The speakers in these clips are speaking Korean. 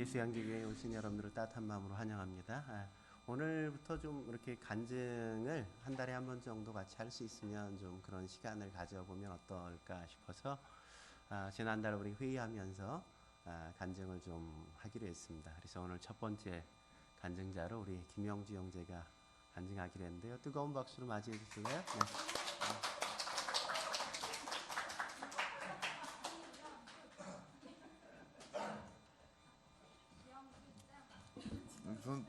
그리스도 양교회에 오신 여러분들을 따뜻한 마음으로 환영합니다. 오늘부터 좀 이렇게 간증을 한 달에 한 번 정도 같이 할 수 있으면 좀 그런 시간을 가져보면 어떨까 싶어서 지난달 우리 회의하면서 간증을 좀 하기로 했습니다. 그래서 오늘 첫 번째 간증자로 우리 김영주 형제가 간증하기로 했는데요. 뜨거운 박수로 맞이해 주실래요? 네. 전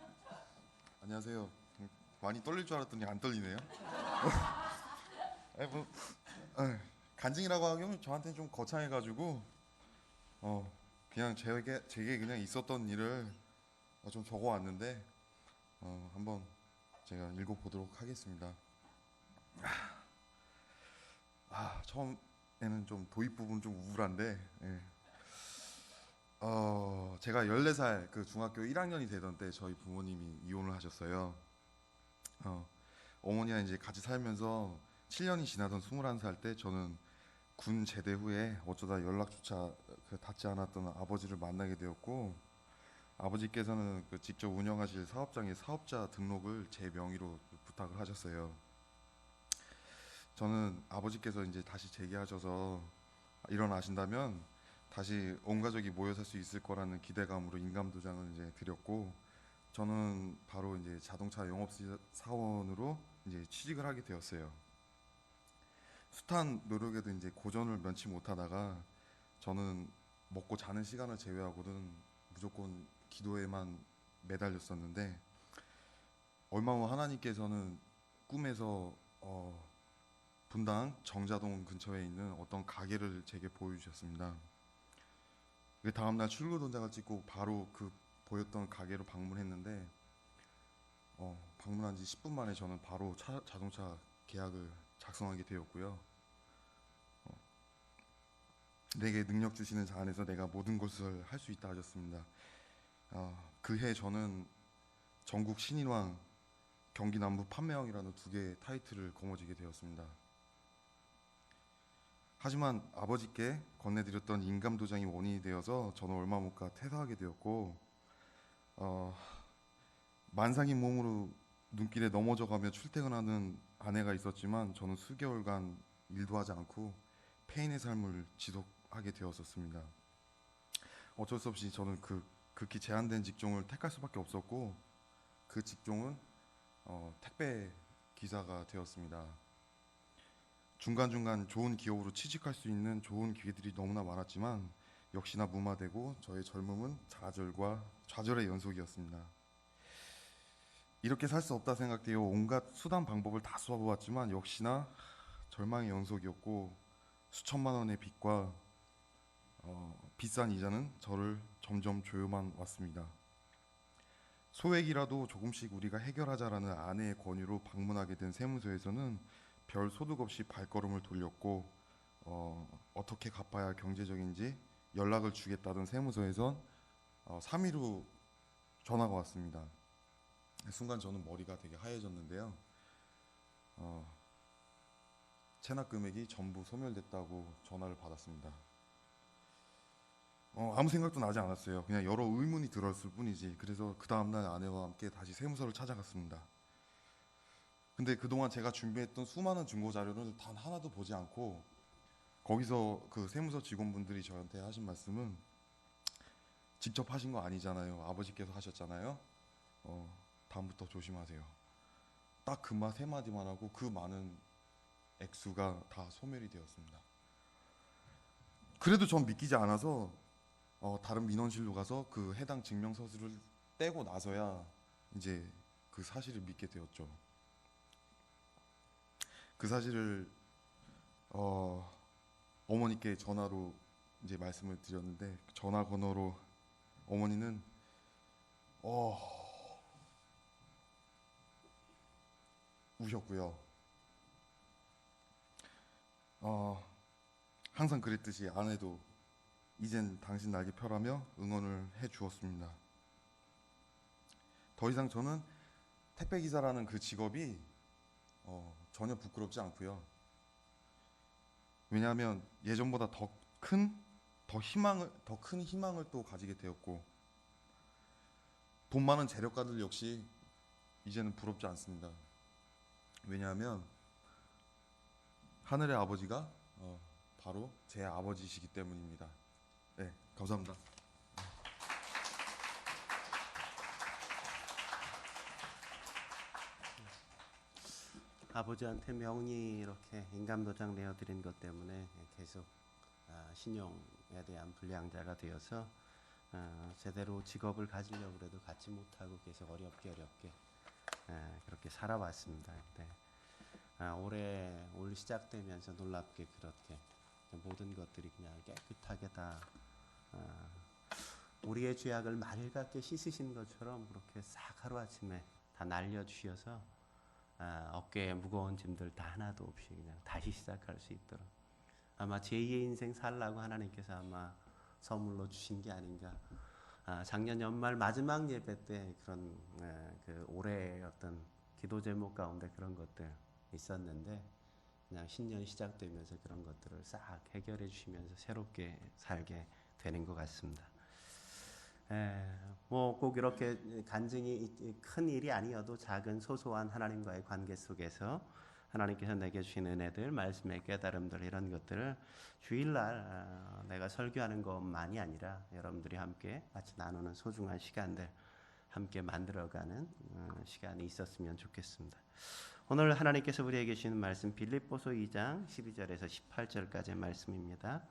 안녕하세요. 많이 떨릴 줄 알았더니 안 떨리네요. 아니, 뭐, 간증이라고 하기면 저한테는 좀 거창해가지고 그냥 제게 그냥 있었던 일을 좀 적어왔는데 한번 제가 읽어보도록 하겠습니다. 처음에는 좀 도입 부분 좀 우울한데 예. 제가 14살 그 중학교 1학년이 되던 때 저희 부모님이 이혼을 하셨어요. 어, 어머니랑 이제 같이 살면서 7년이 지나던 21살 때 저는 군 제대 후에 어쩌다 연락조차 닿지 않았던 아버지를 만나게 되었고, 아버지께서는 그 직접 운영하실 사업장의 사업자 등록을 제 명의로 부탁을 하셨어요. 저는 아버지께서 이제 다시 재기하셔서 일어나신다면 다시 온 가족이 모여 살 수 있을 거라는 기대감으로 인감도장을 이제 드렸고, 저는 바로 이제 자동차 영업 사원으로 이제 취직을 하게 되었어요. 숱한 노력에도 이제 고전을 면치 못하다가 저는 먹고 자는 시간을 제외하고는 무조건 기도에만 매달렸었는데, 얼마 후 하나님께서는 꿈에서 분당 정자동 근처에 있는 어떤 가게를 제게 보여주셨습니다. 그 다음날 출근 도장을 찍고 바로 그 보였던 가게로 방문했는데, 방문한 지 10분 만에 저는 바로 자동차 계약을 작성하게 되었고요. 내게 능력 주시는 자 안에서 내가 모든 것을 할 수 있다 하셨습니다. 그해 저는 전국 신인왕, 경기 남부 판매왕이라는 두 개의 타이틀을 거머쥐게 되었습니다. 하지만 아버지께 건네드렸던 인감도장이 원인이 되어서 저는 얼마 못 가 퇴사하게 되었고, 만삭인 몸으로 눈길에 넘어져가며 출퇴근하는 아내가 있었지만 저는 수개월간 일도 하지 않고 폐인의 삶을 지속하게 되었었습니다. 어쩔 수 없이 저는 그 극히 제한된 직종을 택할 수밖에 없었고, 그 직종은 택배 기사가 되었습니다. 중간중간 좋은 기업으로 취직할 수 있는 좋은 기회들이 너무나 많았지만 역시나 무마되고 저의 젊음은 좌절의 연속이었습니다. 이렇게 살 수 없다 생각되어 온갖 수단 방법을 다 쏘아보았지만 역시나 절망의 연속이었고, 수천만 원의 빚과 비싼 이자는 저를 점점 조여만 왔습니다. 소액이라도 조금씩 우리가 해결하자라는 아내의 권유로 방문하게 된 세무서에서는 별 소득 없이 발걸음을 돌렸고, 어떻게 갚아야 경제적인지 연락을 주겠다던 세무서에선 3일 후 전화가 왔습니다. 순간 저는 머리가 되게 하얘졌는데요. 체납 금액이 전부 소멸됐다고 전화를 받았습니다. 아무 생각도 나지 않았어요. 그냥 여러 의문이 들었을 뿐이지. 그래서 그 다음날 아내와 함께 다시 세무서를 찾아갔습니다. 근데 그동안 제가 준비했던 수많은 증거 자료를 단 하나도 보지 않고, 거기서 그 세무서 직원분들이 저한테 하신 말씀은, 직접 하신 거 아니잖아요. 아버지께서 하셨잖아요. 다음부터 조심하세요. 딱 세 마디만 하고 그 많은 액수가 다 소멸이 되었습니다. 그래도 전 믿기지 않아서 다른 민원실로 가서 그 해당 증명서술을 떼고 나서야 이제 그 사실을 믿게 되었죠. 그 사실을 어머니께 전화로 이제 말씀을 드렸는데, 전화 번호로 어머니는 우셨고요. 항상 그랬듯이 아내도 이젠 당신 날개 펴라며 응원을 해 주었습니다. 더 이상 저는 택배 기사라는 그 직업이 전혀 부끄럽지 않고요. 왜냐하면 예전보다 더 큰 희망을 또 가지게 되었고, 돈 많은 재력가들 역시 이제는 부럽지 않습니다. 왜냐하면 하늘의 아버지가 바로 제 아버지시기 때문입니다. 네, 감사합니다. 아버지한테 명의 이렇게 인감도장 내어드린 것 때문에 계속 신용에 대한 불량자가 되어서 제대로 직업을 가지려고 해도 갖지 못하고 계속 어렵게 그렇게 살아왔습니다. 올해 올 시작되면서 놀랍게 그렇게 모든 것들이 그냥 깨끗하게 다 우리의 죄악을 맑게 씻으신 것처럼 그렇게 싹 하루아침에 다 날려주셔서 어깨에 무거운 짐들 다 하나도 없이 그냥 다시 시작할 수 있도록 아마 제2의 인생 살라고 하나님께서 아마 선물로 주신 게 아닌가. 작년 연말 마지막 예배 때 그런 그 올해의 어떤 기도 제목 가운데 그런 것들 있었는데 그냥 신년 시작되면서 그런 것들을 싹 해결해 주시면서 새롭게 살게 되는 것 같습니다. 뭐 꼭 이렇게 간증이 큰 일이 아니어도 작은 소소한 하나님과의 관계 속에서 하나님께서 내게 주신 은혜들, 말씀의 깨달음들 이런 것들을 주일날 내가 설교하는 것만이 아니라 여러분들이 함께 같이 나누는 소중한 시간들 함께 만들어가는 시간이 있었으면 좋겠습니다. 오늘 하나님께서 우리에게 주시는 말씀 빌립보서 2장 12절에서 18절까지의 말씀입니다.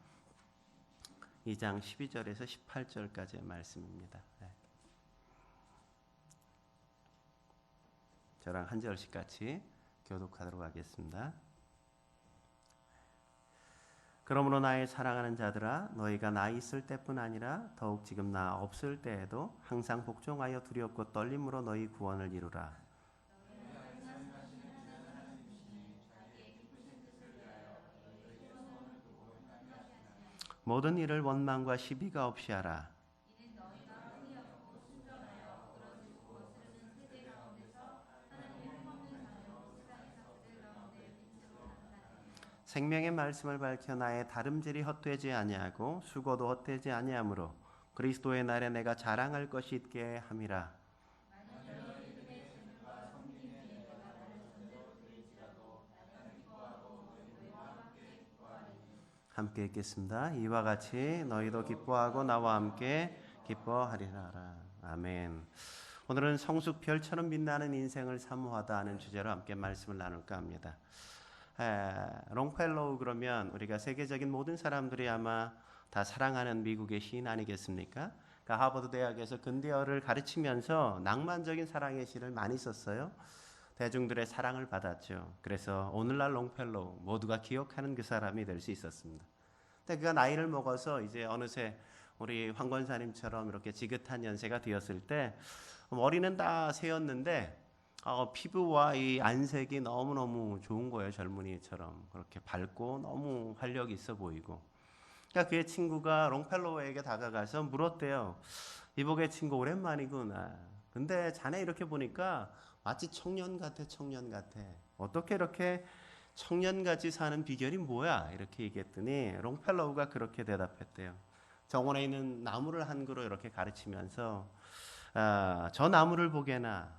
2장 12절에서 18절까지의 말씀입니다. 저랑 한 절씩 같이 교독하도록 하겠습니다. 그러므로 나의 사랑하는 자들아 너희가 나 있을 때뿐 아니라 더욱 지금 나 없을 때에도 항상 복종하여 두렵고 떨림으로 너희 구원을 이루라. 모든 일을 원망과 시비가 없이 하라. 생명의 말씀을 밝혀 나의 다름질이 헛되지 아니하고 수고도 헛되지 아니하므로 그리스도의 날에 내가 자랑할 것이 있게 함이라. 함께 읽겠습니다. 이와 같이 너희도 기뻐하고 나와 함께 기뻐하리라. 아멘. 오늘은 성숙 별처럼 빛나는 인생을 사모하다 하는 주제로 함께 말씀을 나눌까 합니다. 롱펠로우 그러면 우리가 세계적인 모든 사람들이 아마 다 사랑하는 미국의 시인 아니겠습니까? 그러니까 하버드 대학에서 근대어를 가르치면서 낭만적인 사랑의 시를 많이 썼어요. 대중들의 사랑을 받았죠. 그래서 오늘날 롱펠로우 모두가 기억하는 그 사람이 될 수 있었습니다. 근데 그가 나이를 먹어서 이제 어느새 우리 황 권사님처럼 이렇게 지긋한 연세가 되었을 때 머리는 다 새었는데 피부와 이 안색이 너무너무 좋은 거예요. 젊은이처럼 그렇게 밝고 너무 활력이 있어 보이고. 그러니까 그의 친구가 롱펠로우에게 다가가서 물었대요. 이복의 친구 오랜만이구나. 근데 자네 이렇게 보니까 마치 청년 같아. 어떻게 이렇게 청년같이 사는 비결이 뭐야? 이렇게 얘기했더니 롱펠로우가 그렇게 대답했대요. 정원에 있는 나무를 한 그루 이렇게 가르치면서 저 나무를 보게나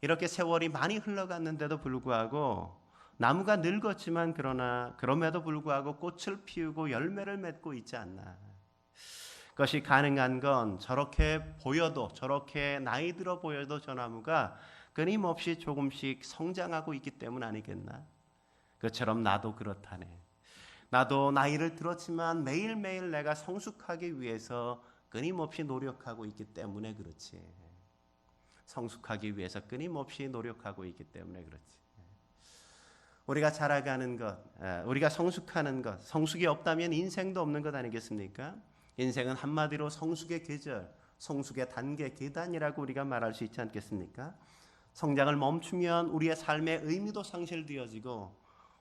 이렇게 세월이 많이 흘러갔는데도 불구하고 나무가 늙었지만 그럼에도 불구하고 꽃을 피우고 열매를 맺고 있지 않나. 그것이 가능한 건 저렇게 보여도 저렇게 나이 들어 보여도 저 나무가 끊임없이 조금씩 성장하고 있기 때문 아니겠나. 그처럼 나도 그렇다네. 나도 나이를 들었지만 매일매일 내가 성숙하기 위해서 끊임없이 노력하고 있기 때문에 그렇지. 성숙하기 위해서 끊임없이 노력하고 있기 때문에 그렇지. 우리가 자라가는 것, 우리가 성숙하는 것, 성숙이 없다면 인생도 없는 것 아니겠습니까? 인생은 한마디로 성숙의 계절, 성숙의 단계, 계단이라고 우리가 말할 수 있지 않겠습니까? 성장을 멈추면 우리의 삶의 의미도 상실되어지고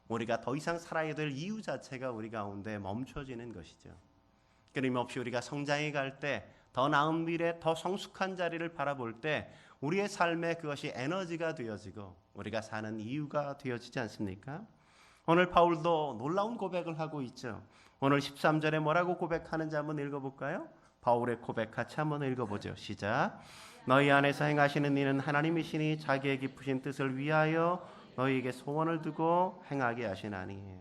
우리가 더 이상 살아야 될 이유 자체가 우리 가운데 멈춰지는 것이죠. 끊임없이 우리가 성장해 갈 때 더 나은 미래, 더 성숙한 자리를 바라볼 때 우리의 삶에 그것이 에너지가 되어지고 우리가 사는 이유가 되어지지 않습니까? 오늘 바울도 놀라운 고백을 하고 있죠. 오늘 13절에 뭐라고 고백하는지 한번 읽어볼까요? 바울의 고백 같이 한번 읽어보죠. 시작. 너희 안에서 행하시는 이는 하나님이시니 자기의 깊으신 뜻을 위하여 너희에게 소원을 두고 행하게 하시나니.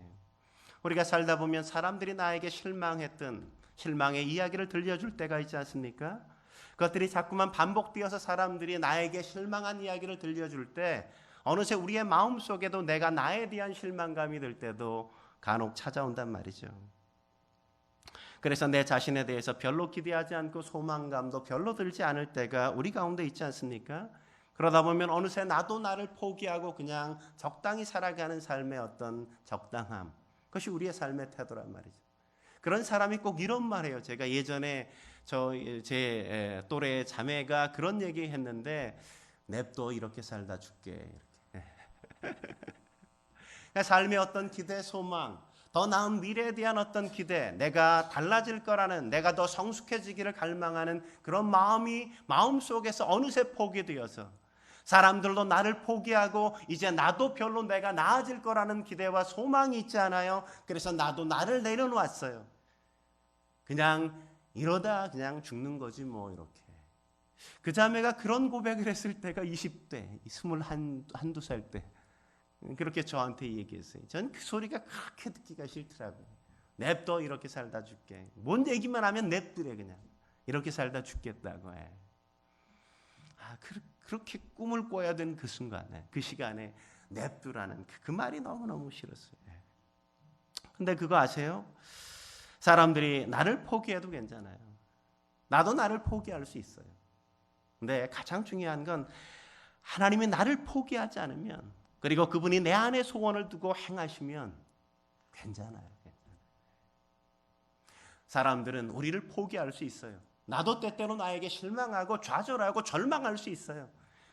우리가 살다 보면 사람들이 나에게 실망했던 실망의 이야기를 들려줄 때가 있지 않습니까? 그것들이 자꾸만 반복되어서 사람들이 나에게 실망한 이야기를 들려줄 때 어느새 우리의 마음속에도 내가 나에 대한 실망감이 들 때도 간혹 찾아온단 말이죠. 그래서 내 자신에 대해서 별로 기대하지 않고 소망감도 별로 들지 않을 때가 우리 가운데 있지 않습니까? 그러다 보면 어느새 나도 나를 포기하고 그냥 적당히 살아가는 삶의 어떤 적당함, 그것이 우리의 삶의 태도란 말이죠. 그런 사람이 꼭 이런 말이에요. 제가 예전에 제 또래 자매가 그런 얘기 했는데, 냅둬 이렇게 살다 죽게. 이렇게. 삶의 어떤 기대, 소망, 더 나은 미래에 대한 어떤 기대, 내가 달라질 거라는, 내가 더 성숙해지기를 갈망하는 그런 마음 속에서 어느새 포기되어서 사람들도 나를 포기하고 이제 나도 별로 내가 나아질 거라는 기대와 소망이 있지 않아요. 그래서 나도 나를 내려놓았어요. 그냥 이러다 그냥 죽는 거지 뭐 이렇게. 그 자매가 그런 고백을 했을 때가 20대, 21, 살 때 그렇게 저한테 얘기했어요. 전 그 소리가 그렇게 듣기가 싫더라고요. 냅둬 이렇게 살다 죽게. 뭔 얘기만 하면 냅두래 그냥. 이렇게 살다 죽겠다고 해. 그렇게 꿈을 꿔야 된 그 순간에, 그 시간에 냅두라는 그 말이 너무너무 싫었어요. 근데 그거 아세요? 사람들이 나를 포기해도 괜찮아요. 나도 나를 포기할 수 있어요. 근데 가장 중요한 건 하나님이 나를 포기하지 않으면, 그리고 그분이 내 안에 소원을 두고 행하시면 괜찮아요. 사람들은 우리를 포기할 수 있어요. 나도 때때로 나에게 실망하고 좌절하고 절망할 수 있어요.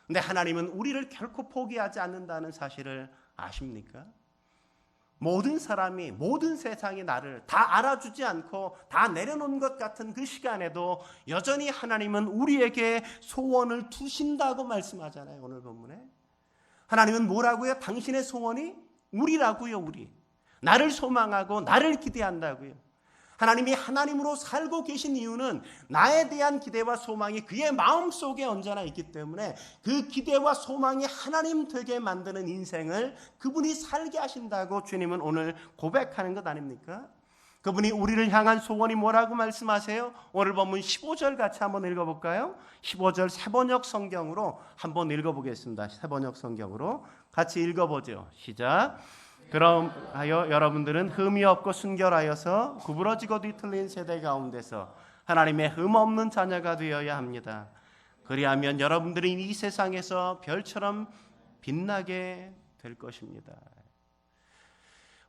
근데 하나님은 우리를 결코 포기하지 않는다는 사실을 아십니까? 모든 사람이, 모든 세상이 나를 다 알아주지 않고 다 내려놓은 것 같은 그 시간에도 여전히 하나님은 우리에게 소원을 두신다고 말씀하잖아요. 오늘 본문에 하나님은 뭐라고요? 당신의 소원이 우리라고요. 우리. 나를 소망하고 나를 기대한다고요. 하나님이 하나님으로 살고 계신 이유는 나에 대한 기대와 소망이 그의 마음속에 언제나 있기 때문에 그 기대와 소망이 하나님 되게 만드는 인생을 그분이 살게 하신다고 주님은 오늘 고백하는 것 아닙니까? 그분이 우리를 향한 소원이 뭐라고 말씀하세요? 오늘 본문 15절 같이 한번 읽어볼까요? 15절 새번역 성경으로 한번 읽어보겠습니다. 새번역 성경으로 같이 읽어보죠. 시작. 그럼하여 여러분들은 흠이 없고 순결하여서 구부러지고 뒤틀린 세대 가운데서 하나님의 흠 없는 자녀가 되어야 합니다. 그리하면 여러분들이 이 세상에서 별처럼 빛나게 될 것입니다.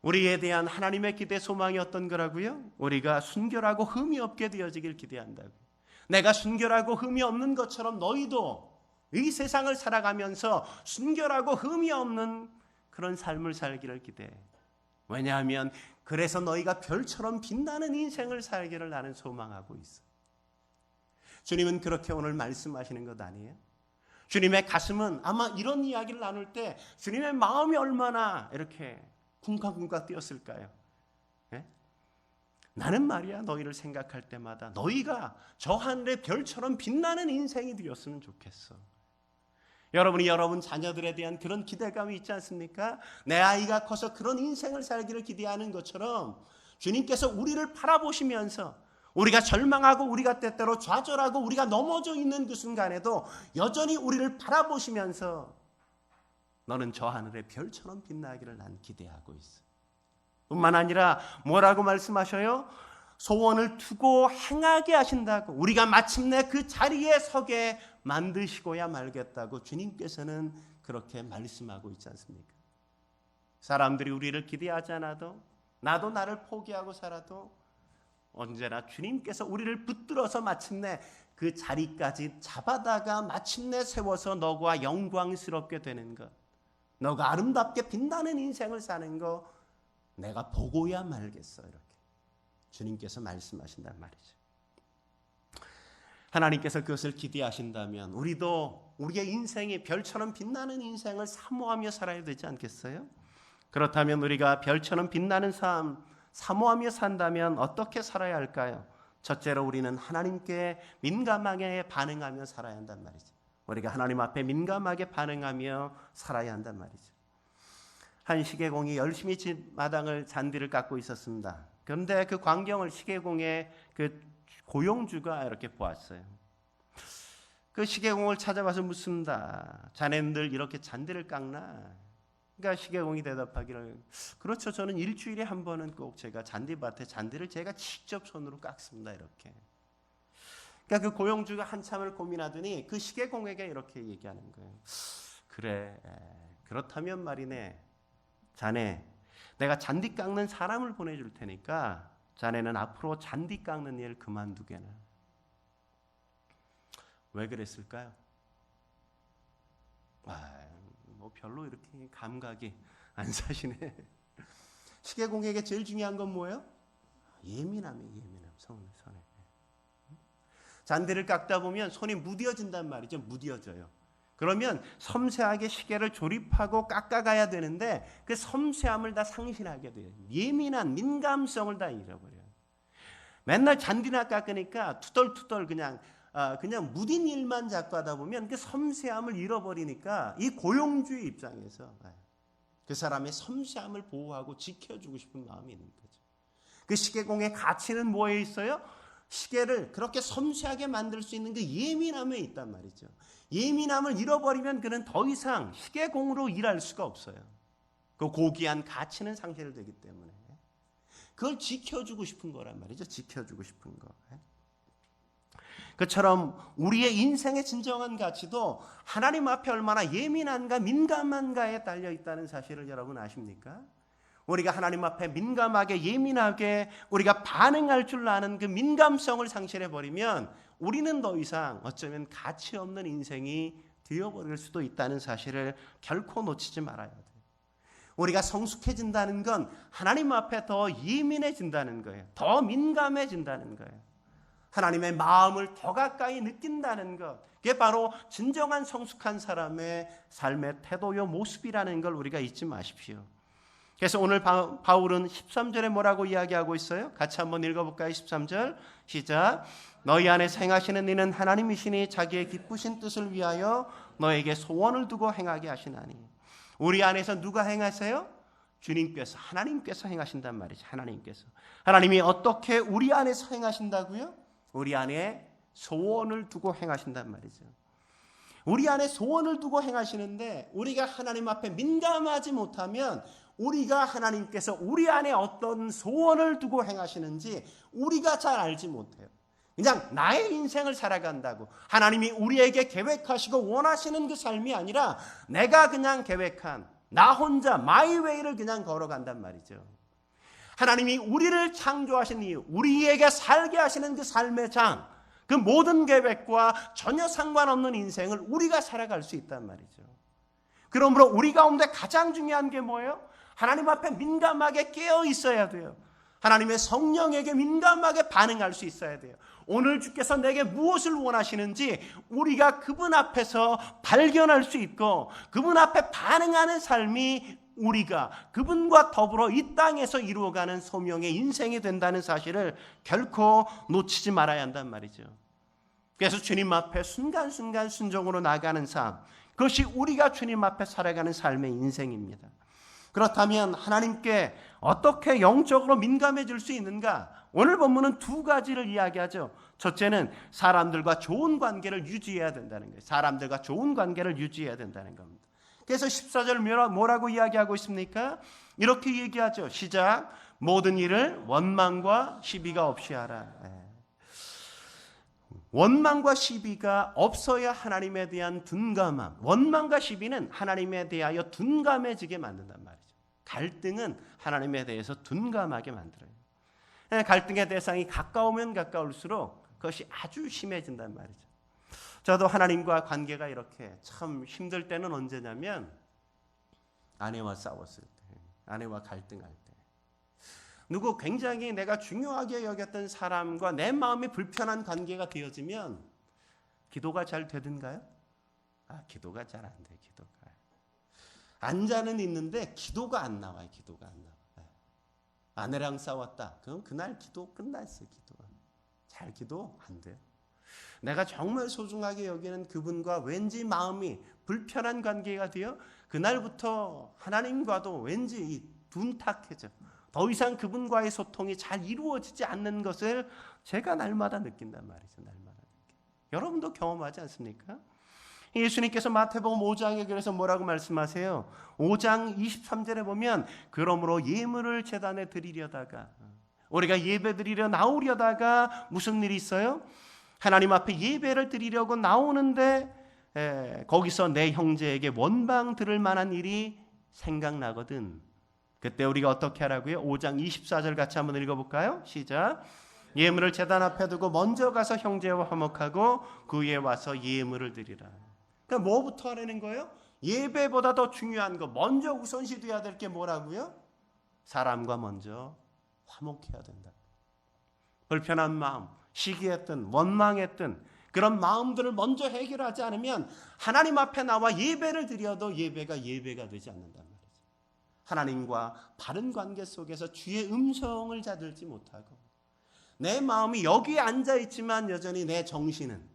우리에 대한 하나님의 기대 소망이 어떤 거라고요? 우리가 순결하고 흠이 없게 되어지길 기대한다고. 내가 순결하고 흠이 없는 것처럼 너희도 이 세상을 살아가면서 순결하고 흠이 없는 그런 삶을 살기를 기대해. 왜냐하면 그래서 너희가 별처럼 빛나는 인생을 살기를 나는 소망하고 있어. 주님은 그렇게 오늘 말씀하시는 것 아니에요? 주님의 가슴은 아마 이런 이야기를 나눌 때 주님의 마음이 얼마나 이렇게 쿵쾅쿵쾅 뛰었을까요? 예? 나는 말이야 너희를 생각할 때마다 너희가 저 하늘의 별처럼 빛나는 인생이 되었으면 좋겠어. 여러분이 여러분 자녀들에 대한 그런 기대감이 있지 않습니까? 내 아이가 커서 그런 인생을 살기를 기대하는 것처럼 주님께서 우리를 바라보시면서 우리가 절망하고 우리가 때때로 좌절하고 우리가 넘어져 있는 그 순간에도 여전히 우리를 바라보시면서 너는 저 하늘의 별처럼 빛나기를 난 기대하고 있어. 뿐만 아니라 뭐라고 말씀하셔요? 소원을 두고 행하게 하신다고. 우리가 마침내 그 자리에 서게 만드시고야 말겠다고 주님께서는 그렇게 말씀하고 있지 않습니까? 사람들이 우리를 기대하지 않아도 나도 나를 포기하고 살아도 언제나 주님께서 우리를 붙들어서 마침내 그 자리까지 잡아다가 마침내 세워서 너가 영광스럽게 되는 것, 너가 아름답게 빛나는 인생을 사는 거 내가 보고야 말겠어. 이렇게 주님께서 말씀하신단 말이죠. 하나님께서 그것을 기대하신다면 우리도 우리의 인생이 별처럼 빛나는 인생을 사모하며 살아야 되지 않겠어요? 그렇다면 우리가 별처럼 빛나는 삶 사모하며 산다면 어떻게 살아야 할까요? 첫째로 우리는 하나님께 민감하게 반응하며 살아야 한단 말이죠. 우리가 하나님 앞에 민감하게 반응하며 살아야 한단 말이죠. 한 시계공이 열심히 집 마당을 잔디를 깎고 있었습니다. 그런데 그 광경을 시계공의 그 고용주가 이렇게 보았어요. 그 시계공을 찾아와서 묻습니다. 자네들 이렇게 잔디를 깎나? 그러니까 시계공이 대답하기를, 그렇죠. 저는 일주일에 한 번은 꼭 제가 잔디밭에 잔디를 제가 직접 손으로 깎습니다. 이렇게. 그러니까 그 고용주가 한참을 고민하더니 그 시계공에게 이렇게 얘기하는 거예요. 그래, 그렇다면 말이네. 자네, 내가 잔디 깎는 사람을 보내줄 테니까 자네는 앞으로 잔디 깎는 일 그만두게나. 왜 그랬을까요? 뭐 별로 이렇게 감각이 안 사시네. 시계공에게 제일 중요한 건 뭐예요? 예민함이에요. 예민함. 손에. 잔디를 깎다 보면 손이 무뎌진단 말이죠. 무뎌져요. 그러면 섬세하게 시계를 조립하고 깎아가야 되는데 그 섬세함을 다 상실하게 돼요. 예민한 민감성을 다 잃어버려요. 맨날 잔디나 깎으니까 투덜투덜 그냥 무딘 일만 자꾸 하다 보면 그 섬세함을 잃어버리니까 이 고용주의 입장에서 그 사람의 섬세함을 보호하고 지켜주고 싶은 마음이 있는 거죠. 그 시계공의 가치는 뭐에 있어요? 시계를 그렇게 섬세하게 만들 수 있는 그 예민함에 있단 말이죠. 예민함을 잃어버리면 그는 더 이상 시계공으로 일할 수가 없어요. 그 고귀한 가치는 상실되기 때문에 그걸 지켜주고 싶은 거란 말이죠. 지켜주고 싶은 거. 그처럼 우리의 인생의 진정한 가치도 하나님 앞에 얼마나 예민한가 민감한가에 달려 있다는 사실을 여러분 아십니까? 우리가 하나님 앞에 민감하게 예민하게 우리가 반응할 줄 아는 그 민감성을 상실해버리면 우리는 더 이상 어쩌면 가치 없는 인생이 되어버릴 수도 있다는 사실을 결코 놓치지 말아야 돼요. 우리가 성숙해진다는 건 하나님 앞에 더 예민해진다는 거예요. 더 민감해진다는 거예요. 하나님의 마음을 더 가까이 느낀다는 것, 그게 바로 진정한 성숙한 사람의 삶의 태도요 모습이라는 걸 우리가 잊지 마십시오. 그래서 오늘 바울은 13절에 뭐라고 이야기하고 있어요? 같이 한번 읽어볼까요? 13절 시작. 너희 안에서 행하시는 이는 하나님이시니 자기의 기쁘신 뜻을 위하여 너에게 소원을 두고 행하게 하시나니. 우리 안에서 누가 행하세요? 주님께서, 하나님께서 행하신단 말이죠. 하나님께서. 하나님이 어떻게 우리 안에서 행하신다고요? 우리 안에 소원을 두고 행하신단 말이죠. 우리 안에 소원을 두고 행하시는데 우리가 하나님 앞에 민감하지 못하면 우리가 하나님께서 우리 안에 어떤 소원을 두고 행하시는지 우리가 잘 알지 못해요. 그냥 나의 인생을 살아간다고 하나님이 우리에게 계획하시고 원하시는 그 삶이 아니라 내가 그냥 계획한 나 혼자 마이 웨이를 그냥 걸어간단 말이죠. 하나님이 우리를 창조하신 이유, 우리에게 살게 하시는 그 삶의 장, 그 모든 계획과 전혀 상관없는 인생을 우리가 살아갈 수 있단 말이죠. 그러므로 우리 가운데 가장 중요한 게 뭐예요? 하나님 앞에 민감하게 깨어 있어야 돼요. 하나님의 성령에게 민감하게 반응할 수 있어야 돼요. 오늘 주께서 내게 무엇을 원하시는지 우리가 그분 앞에서 발견할 수 있고 그분 앞에 반응하는 삶이 우리가 그분과 더불어 이 땅에서 이루어가는 소명의 인생이 된다는 사실을 결코 놓치지 말아야 한단 말이죠. 그래서 주님 앞에 순간순간 순종으로 나가는 삶, 그것이 우리가 주님 앞에 살아가는 삶의 인생입니다. 그렇다면 하나님께 어떻게 영적으로 민감해질 수 있는가? 오늘 본문은 두 가지를 이야기하죠. 첫째는 사람들과 좋은 관계를 유지해야 된다는 거예요. 사람들과 좋은 관계를 유지해야 된다는 겁니다. 그래서 14절 뭐라고 이야기하고 있습니까? 이렇게 얘기하죠. 시작. 모든 일을 원망과 시비가 없이 하라. 원망과 시비가 없어야 하나님에 대한 둔감함. 원망과 시비는 하나님에 대하여 둔감해지게 만든단 말이죠. 갈등은 하나님에 대해서 둔감하게 만들어요. 갈등의 대상이 가까우면 가까울수록 그것이 아주 심해진단 말이죠. 저도 하나님과 관계가 이렇게 참 힘들 때는 언제냐면 아내와 싸웠을 때, 아내와 갈등할 때, 누구 굉장히 내가 중요하게 여겼던 사람과 내 마음이 불편한 관계가 되어지면 기도가 잘 되든가요? 기도가 잘 안 돼. 기도가 앉아는 있는데 기도가 안 나와요. 기도가 안 나와. 아내랑 싸웠다. 그럼 그날 기도 끝났어요. 기도가 잘 기도 안 돼요. 내가 정말 소중하게 여기는 그분과 왠지 마음이 불편한 관계가 되어 그날부터 하나님과도 왠지 둔탁해져. 더 이상 그분과의 소통이 잘 이루어지지 않는 것을 제가 날마다 느낀단 말이죠. 날마다 느껴. 여러분도 경험하지 않습니까? 예수님께서 마태복음 5장에 그래서 뭐라고 말씀하세요? 5장 23절에 보면 그러므로 예물을 제단에 드리려다가 우리가 예배 드리려 나오려다가 무슨 일이 있어요? 하나님 앞에 예배를 드리려고 나오는데 거기서 내 형제에게 원방 들을 만한 일이 생각나거든. 그때 우리가 어떻게 하라고요? 5장 24절 같이 한번 읽어볼까요? 시작. 예물을 제단 앞에 두고 먼저 가서 형제와 화목하고 그 위에 와서 예물을 드리라. 그러니까 뭐부터 하라는 거예요? 예배보다 더 중요한 거, 먼저 우선시 돼야 될 게 뭐라고요? 사람과 먼저 화목해야 된다. 불편한 마음, 시기했든 원망했든 그런 마음들을 먼저 해결하지 않으면 하나님 앞에 나와 예배를 드려도 예배가 되지 않는단 말이죠. 하나님과 바른 관계 속에서 주의 음성을 잡지 못하고 내 마음이 여기에 앉아 있지만 여전히 내 정신은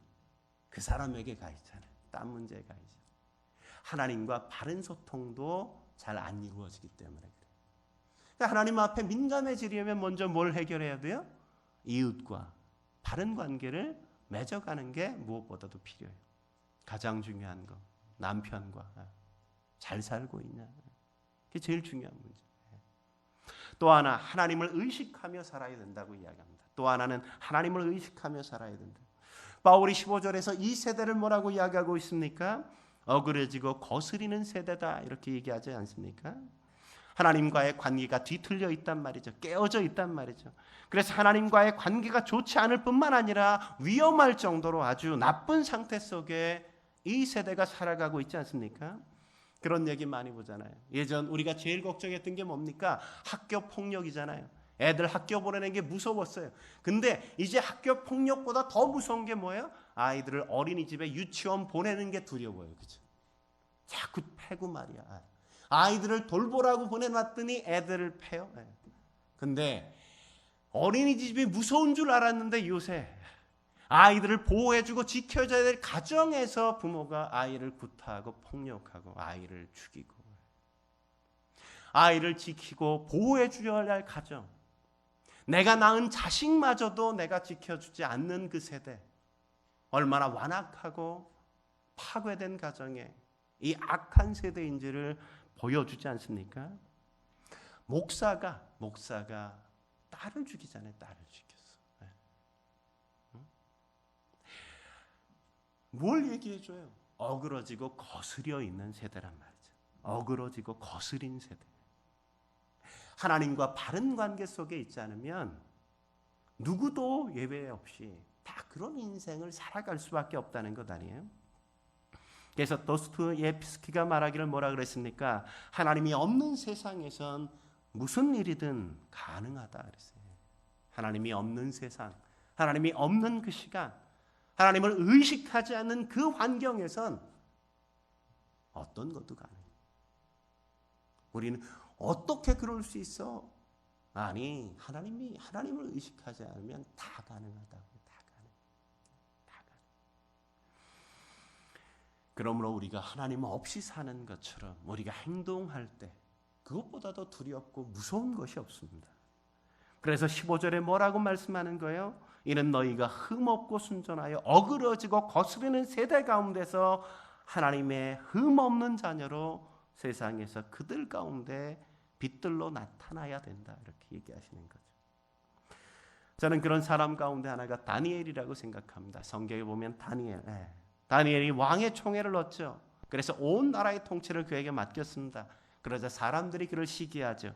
그 사람에게 가 있잖아요. 딴 문제에 가 있잖아요. 하나님과 바른 소통도 잘 안 이루어지기 때문에 그래요. 그러니까 하나님 앞에 민감해지려면 먼저 뭘 해결해야 돼요? 이웃과 바른 관계를 맺어가는 게 무엇보다도 필요해요. 가장 중요한 거, 남편과 잘 살고 있냐. 그게 제일 중요한 문제. 또 하나, 하나님을 의식하며 살아야 된다고 이야기합니다. 또 하나는 하나님을 의식하며 살아야 된다. 바울이 15절에서 이 세대를 뭐라고 이야기하고 있습니까? 어그러지고 거스리는 세대다 이렇게 얘기하지 않습니까? 하나님과의 관계가 뒤틀려 있단 말이죠. 깨어져 있단 말이죠. 그래서 하나님과의 관계가 좋지 않을 뿐만 아니라 위험할 정도로 아주 나쁜 상태 속에 이 세대가 살아가고 있지 않습니까? 그런 얘기 많이 보잖아요. 예전 우리가 제일 걱정했던 게 뭡니까? 학교 폭력이잖아요. 애들 학교 보내는 게 무서웠어요. 근데 이제 학교 폭력보다 더 무서운 게 뭐예요? 아이들을 어린이집에 유치원 보내는 게 두려워요. 그렇죠? 자꾸 패고 말이야. 아이들을 돌보라고 보내놨더니 애들을 패요. 근데 어린이집이 무서운 줄 알았는데 요새 아이들을 보호해주고 지켜줘야 될 가정에서 부모가 아이를 구타하고 폭력하고 아이를 죽이고 아이를 지키고 보호해줘야 할 가정, 내가 낳은 자식마저도 내가 지켜주지 않는 그 세대, 얼마나 완악하고 파괴된 가정에 이 악한 세대인지를 보여주지 않습니까? 목사가 딸을 죽이잖아요. 딸을 죽였어. 뭘 얘기해줘요? 어그러지고 거스려 있는 세대란 말이죠. 어그러지고 거스린 세대. 하나님과 바른 관계 속에 있지 않으면 누구도 예외 없이 다 그런 인생을 살아갈 수밖에 없다는 것 아니에요? 그래서 도스토옙스키가 말하기를 뭐라 그랬습니까? 하나님이 없는 세상에선 무슨 일이든 가능하다 그랬어요. 하나님이 없는 세상, 하나님이 없는 그 시간, 하나님을 의식하지 않는 그 환경에선 어떤 것도 가능해요. 우리는 어떻게 그럴 수 있어? 아니, 하나님을 의식하지 않으면 다 가능하다고. 다 가능. 그러므로 우리가 하나님 없이 사는 것처럼 우리가 행동할 때 그것보다 더 두렵고 무서운 것이 없습니다. 그래서 15절에 뭐라고 말씀하는 거예요? 이는 너희가 흠없고 순전하여 어그러지고 거스르는 세대 가운데서 하나님의 흠없는 자녀로 세상에서 그들 가운데 빛들로 나타나야 된다. 이렇게 얘기하시는 거죠. 저는 그런 사람 가운데 하나가 다니엘이라고 생각합니다. 성경에 보면 다니엘이 왕의 총애를 얻죠. 그래서 온 나라의 통치를 그에게 맡겼습니다. 그러자 사람들이 그를 시기하죠.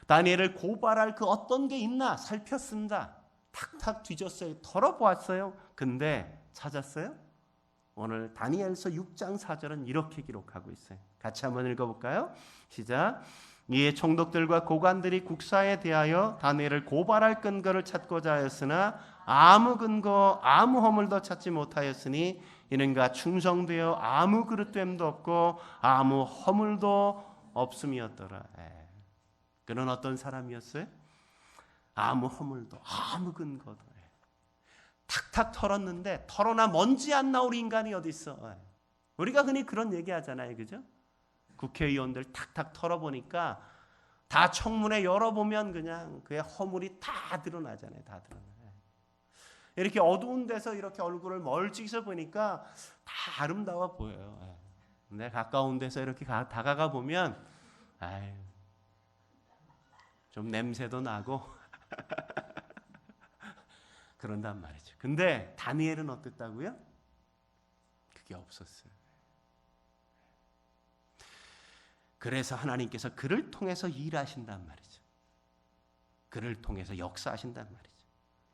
다니엘을 고발할 그 어떤 게 있나 살폈습니다. 탁탁 뒤졌어요. 털어보았어요. 근데 찾았어요? 오늘 다니엘서 6장 4절은 이렇게 기록하고 있어요. 같이 한번 읽어볼까요? 시작. 이에 총독들과 고관들이 국사에 대하여 다니엘을 고발할 근거를 찾고자 하였으나 아무 근거 아무 허물도 찾지 못하였으니 이는 그가 충성되어 아무 그릇됨도 없고 아무 허물도 없음이었더라. 그는 어떤 사람이었어요? 아무 허물도 아무 근거도. 탁탁 털었는데 털어나 먼지 안 나올 인간이 어디 있어? 우리가 흔히 그런 얘기 하잖아요. 그죠? 국회의원들 탁탁 털어보니까 다 청문회 열어보면 그냥 그의 허물이 다 드러나잖아요. 다 드러나요. 이렇게 어두운 데서 이렇게 얼굴을 멀찍이서 보니까 다 아름다워 보여요. 근데 가까운 데서 이렇게 다가가 보면 좀 냄새도 나고 그런단 말이죠. 근데 다니엘은 어땠다고요? 그게 없었어요. 그래서 하나님께서 그를 통해서 일하신단 말이죠. 그를 통해서 역사하신단 말이죠.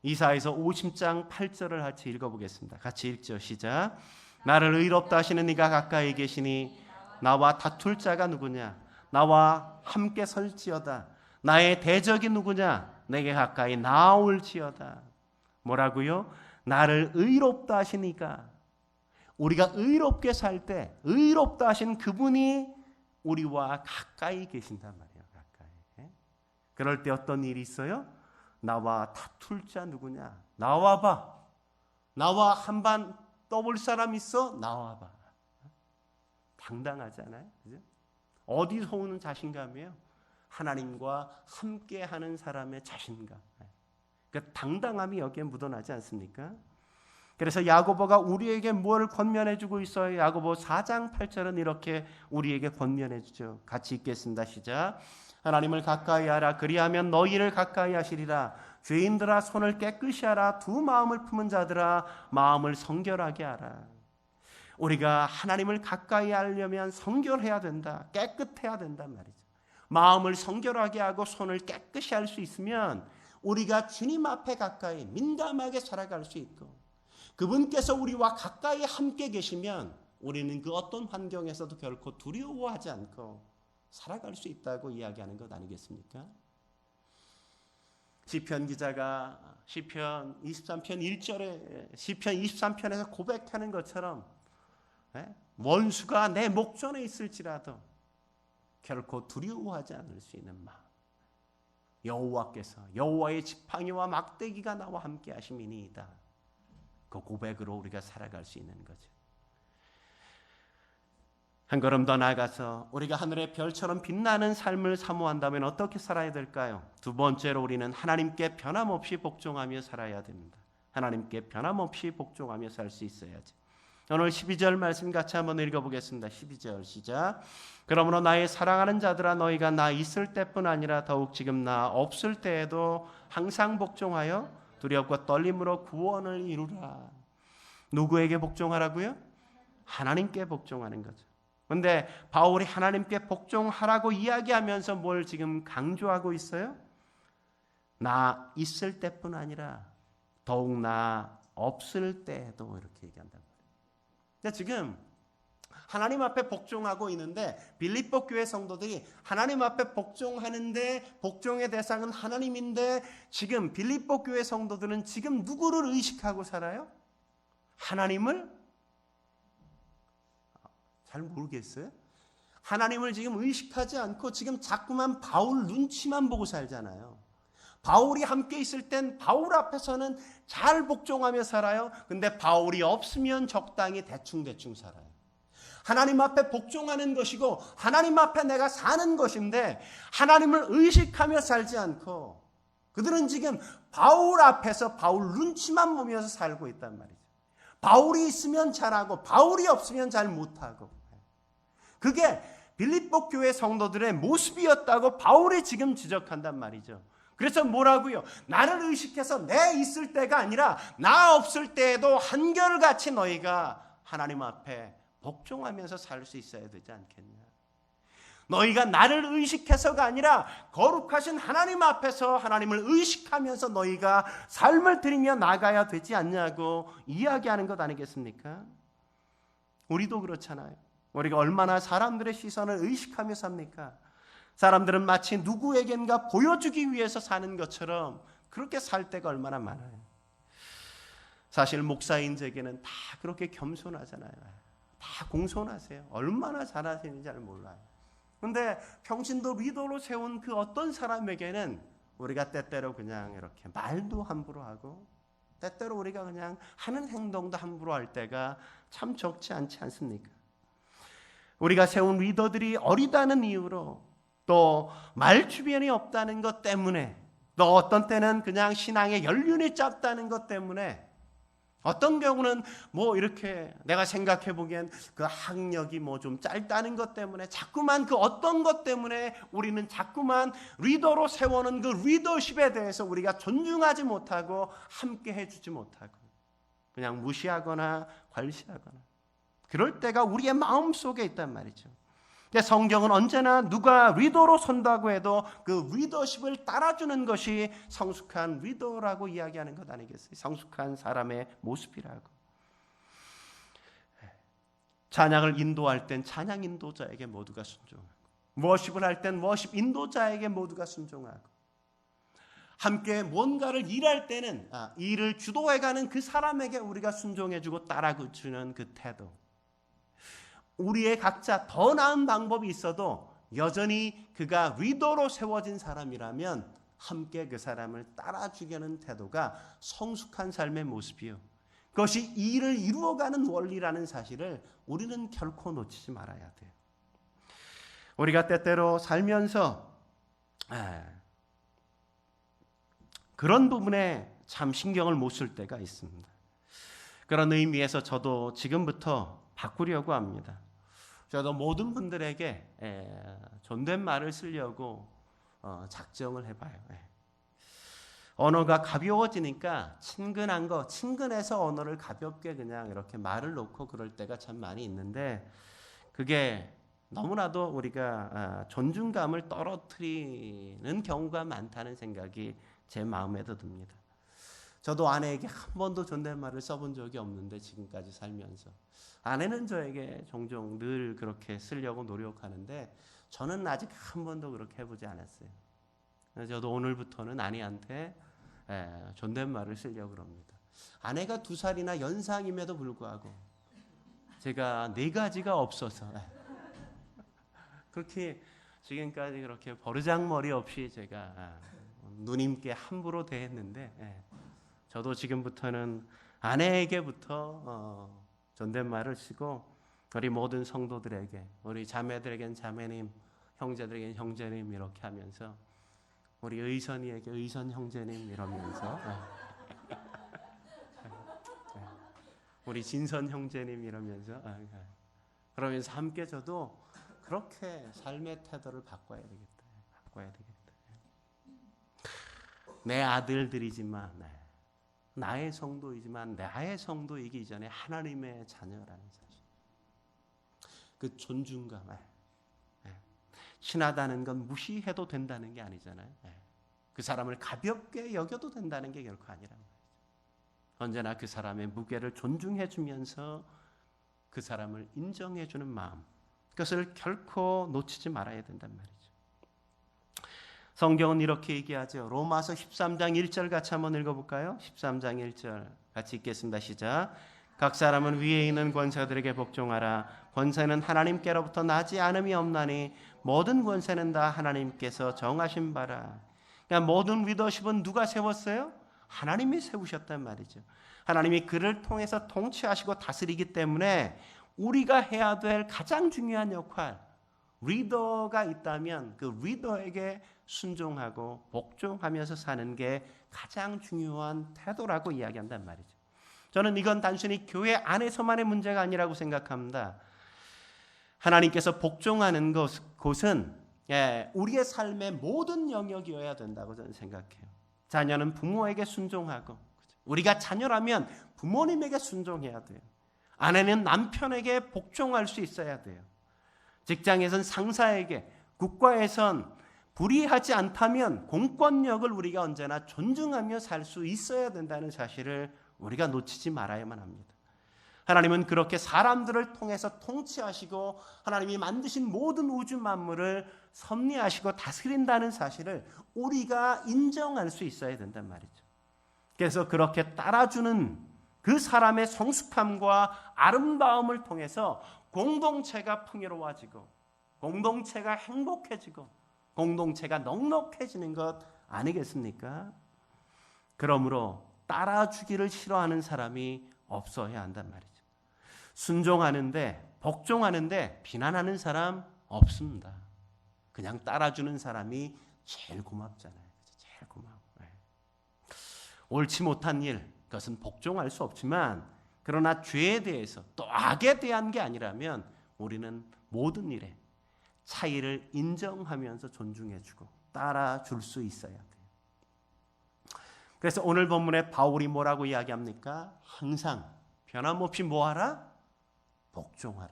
이사야서 50장 8절을 같이 읽어보겠습니다. 같이 읽죠. 시작. 나를 의롭다 하시는 이가 가까이 계시니 나와 다툴 자가 누구냐? 나와 함께 설지어다. 나의 대적이 누구냐? 내게 가까이 나올지어다. 뭐라고요? 나를 의롭다 하시니까. 우리가 의롭게 살 때 의롭다 하신 그분이 우리와 가까이 계신단 말이에요. 가까이. 그럴 때 어떤 일이 있어요? 나와 다툴 자 누구냐? 나와봐. 나와 한반 떠볼 사람 있어? 나와봐. 당당하잖아요. 그죠? 어디서 오는 자신감이에요? 하나님과 함께하는 사람의 자신감. 그 당당함이 여기에 묻어나지 않습니까? 그래서 야고보가 우리에게 무엇을 권면해주고 있어요? 야고보 4장 8절은 이렇게 우리에게 권면해주죠. 같이 읽겠습니다. 시작. 하나님을 가까이 하라. 그리하면 너희를 가까이 하시리라. 죄인들아 손을 깨끗이 하라. 두 마음을 품은 자들아 마음을 성결하게 하라. 우리가 하나님을 가까이 하려면 성결해야 된다. 깨끗해야 된단 말이죠. 마음을 성결하게 하고 손을 깨끗이 할 수 있으면 우리가 주님 앞에 가까이 민감하게 살아갈 수 있고, 그분께서 우리와 가까이 함께 계시면 우리는 그 어떤 환경에서도 결코 두려워하지 않고 살아갈 수 있다고 이야기하는 것 아니겠습니까? 시편 기자가 시편 23편 1절에 시편 23편에서 고백하는 것처럼 원수가 내 목전에 있을지라도 결코 두려워하지 않을 수 있는 마음. 여호와께서 여호와의 지팡이와 막대기가 나와 함께 하심이니이다. 그 고백으로 우리가 살아갈 수 있는 거죠. 한 걸음 더 나아가서 우리가 하늘의 별처럼 빛나는 삶을 사모한다면 어떻게 살아야 될까요? 두 번째로 우리는 하나님께 변함없이 복종하며 살아야 됩니다. 하나님께 변함없이 복종하며 살 수 있어야지. 오늘 12절 말씀 같이 한번 읽어보겠습니다. 12절 시작. 그러므로 나의 사랑하는 자들아 너희가 나 있을 때뿐 아니라 더욱 지금 나 없을 때에도 항상 복종하여 두렵고 떨림으로 구원을 이루라. 누구에게 복종하라고요? 하나님께 복종하는 거죠. 그런데 바울이 하나님께 복종하라고 이야기하면서 뭘 지금 강조하고 있어요? 나 있을 때뿐 아니라 더욱 나 없을 때에도 이렇게 얘기한단 말이에요. 근데 지금 하나님 앞에 복종하고 있는데 빌립보 교회 성도들이 하나님 앞에 복종하는데 복종의 대상은 하나님인데 지금 빌립보 교회 성도들은 지금 누구를 의식하고 살아요? 하나님을? 잘 모르겠어요? 하나님을 지금 의식하지 않고 지금 자꾸만 바울 눈치만 보고 살잖아요. 바울이 함께 있을 땐 바울 앞에서는 잘 복종하며 살아요. 근데 바울이 없으면 적당히 대충 살아요. 하나님 앞에 복종하는 것이고 하나님 앞에 내가 사는 것인데 하나님을 의식하며 살지 않고 그들은 지금 바울 앞에서 바울 눈치만 보면서 살고 있단 말이죠. 바울이 있으면 잘하고 바울이 없으면 잘 못하고, 그게 빌립보 교회 성도들의 모습이었다고 바울이 지금 지적한단 말이죠. 그래서 뭐라고요? 나를 의식해서 내 있을 때가 아니라 나 없을 때에도 한결같이 너희가 하나님 앞에 복종하면서 살 수 있어야 되지 않겠냐? 너희가 나를 의식해서가 아니라 거룩하신 하나님 앞에서 하나님을 의식하면서 너희가 삶을 드리며 나가야 되지 않냐고 이야기하는 것 아니겠습니까? 우리도 그렇잖아요. 우리가 얼마나 사람들의 시선을 의식하며 삽니까? 사람들은 마치 누구에겐가 보여주기 위해서 사는 것처럼 그렇게 살 때가 얼마나 많아요. 사실 목사인 제게는 다 그렇게 겸손하잖아요. 다 공손하세요. 얼마나 잘하시는지 잘 몰라요. 그런데 평신도 리더로 세운 그 어떤 사람에게는 우리가 때때로 그냥 이렇게 말도 함부로 하고 때때로 우리가 그냥 하는 행동도 함부로 할 때가 참 적지 않지 않습니까? 우리가 세운 리더들이 어리다는 이유로, 또 말 주변이 없다는 것 때문에, 또 어떤 때는 그냥 신앙의 연륜이 짧다는 것 때문에, 어떤 경우는 뭐 이렇게 내가 생각해 보기엔 그 학력이 뭐 좀 짧다는 것 때문에, 자꾸만 그 어떤 것 때문에 우리는 자꾸만 리더로 세워놓은 그 리더십에 대해서 우리가 존중하지 못하고 함께 해주지 못하고 그냥 무시하거나 괄시하거나 그럴 때가 우리의 마음속에 있단 말이죠. 근데 성경은 언제나 누가 리더로 선다고 해도 그 리더십을 따라주는 것이 성숙한 리더라고 이야기하는 것 아니겠어요? 성숙한 사람의 모습이라고. 찬양을 인도할 땐 찬양 인도자에게 모두가 순종하고, 워십을 할 땐 워십 인도자에게 모두가 순종하고, 함께 뭔가를 일할 때는 일을 주도해가는 그 사람에게 우리가 순종해주고 따라주는 그 태도. 우리의 각자 더 나은 방법이 있어도 여전히 그가 리더로 세워진 사람이라면 함께 그 사람을 따라주려는 태도가 성숙한 삶의 모습이요, 그것이 일을 이루어가는 원리라는 사실을 우리는 결코 놓치지 말아야 돼요. 우리가 때때로 살면서 그런 부분에 참 신경을 못 쓸 때가 있습니다. 그런 의미에서 저도 지금부터 바꾸려고 합니다. 저도 모든 분들에게 존댓말을 쓰려고 작정을 해봐요. 언어가 가벼워지니까 친근해서 언어를 가볍게 그냥 이렇게 말을 놓고 그럴 때가 참 많이 있는데, 그게 너무나도 우리가 존중감을 떨어뜨리는 경우가 많다는 생각이 제 마음에도 듭니다. 저도 아내에게 한 번도 존댓말을 써본 적이 없는데, 지금까지 살면서 아내는 저에게 종종 늘 그렇게 쓰려고 노력하는데 저는 아직 한 번도 그렇게 해보지 않았어요. 저도 오늘부터는 아내한테 존댓말을 쓰려고 합니다. 아내가 2살이나 연상임에도 불구하고 제가 4가지가 없어서 그렇게 지금까지 그렇게 버르장머리 없이 제가 누님께 함부로 대했는데, 저도 지금부터는 아내에게부터 존댓말을 쓰고, 우리 모든 성도들에게, 우리 자매들에겐 자매님, 형제들에겐 형제님 이렇게 하면서, 우리 의선이에게 의선 형제님 이러면서, 우리 진선 형제님 이러면서, 그러면서 함께 저도 그렇게 삶의 태도를 바꿔야 되겠다. 내 아들들이지만, 나의 성도이지만 나의 성도이기 전에 하나님의 자녀라는 사실, 그 존중감, 친하다는 건 무시해도 된다는 게 아니잖아요. 그 사람을 가볍게 여겨도 된다는 게 결코 아니란 말이죠. 언제나 그 사람의 무게를 존중해주면서 그 사람을 인정해주는 마음, 그것을 결코 놓치지 말아야 된단 말이죠. 성경은 이렇게 얘기하죠. 로마서 13장 1절 같이 한번 읽어볼까요? 13장 1절 같이 읽겠습니다. 시작. 각 사람은 위에 있는 권세들에게 복종하라. 권세는 하나님께로부터 나지 않음이 없나니 모든 권세는 다 하나님께서 정하신 바라. 그러니까 모든 리더십은 누가 세웠어요? 하나님이 세우셨단 말이죠. 하나님이 그를 통해서 통치하시고 다스리기 때문에 우리가 해야 될 가장 중요한 역할, 리더가 있다면 그 리더에게 순종하고 복종하면서 사는 게 가장 중요한 태도라고 이야기한단 말이죠. 저는 이건 단순히 교회 안에서만의 문제가 아니라고 생각합니다. 하나님께서 복종하는 곳은 우리의 삶의 모든 영역이어야 된다고 저는 생각해요. 자녀는 부모에게 순종하고, 우리가 자녀라면 부모님에게 순종해야 돼요. 아내는 남편에게 복종할 수 있어야 돼요. 직장에선 상사에게, 국가에선 불의하지 않다면 공권력을 우리가 언제나 존중하며 살 수 있어야 된다는 사실을 우리가 놓치지 말아야만 합니다. 하나님은 그렇게 사람들을 통해서 통치하시고 하나님이 만드신 모든 우주 만물을 섭리하시고 다스린다는 사실을 우리가 인정할 수 있어야 된단 말이죠. 그래서 그렇게 따라주는 그 사람의 성숙함과 아름다움을 통해서 공동체가 풍요로워지고, 공동체가 행복해지고, 공동체가 넉넉해지는 것 아니겠습니까? 그러므로 따라주기를 싫어하는 사람이 없어야 한단 말이죠. 순종하는데, 복종하는데 비난하는 사람 없습니다. 그냥 따라주는 사람이 제일 고맙잖아요. 제일 고마워. 옳지 못한 일, 그것은 복종할 수 없지만, 그러나 죄에 대해서 또 악에 대한 게 아니라면 우리는 모든 일에 차이를 인정하면서 존중해주고 따라줄 수 있어야 돼요. 그래서 오늘 본문에 바울이 뭐라고 이야기합니까? 항상 변함없이 뭐하라? 복종하라.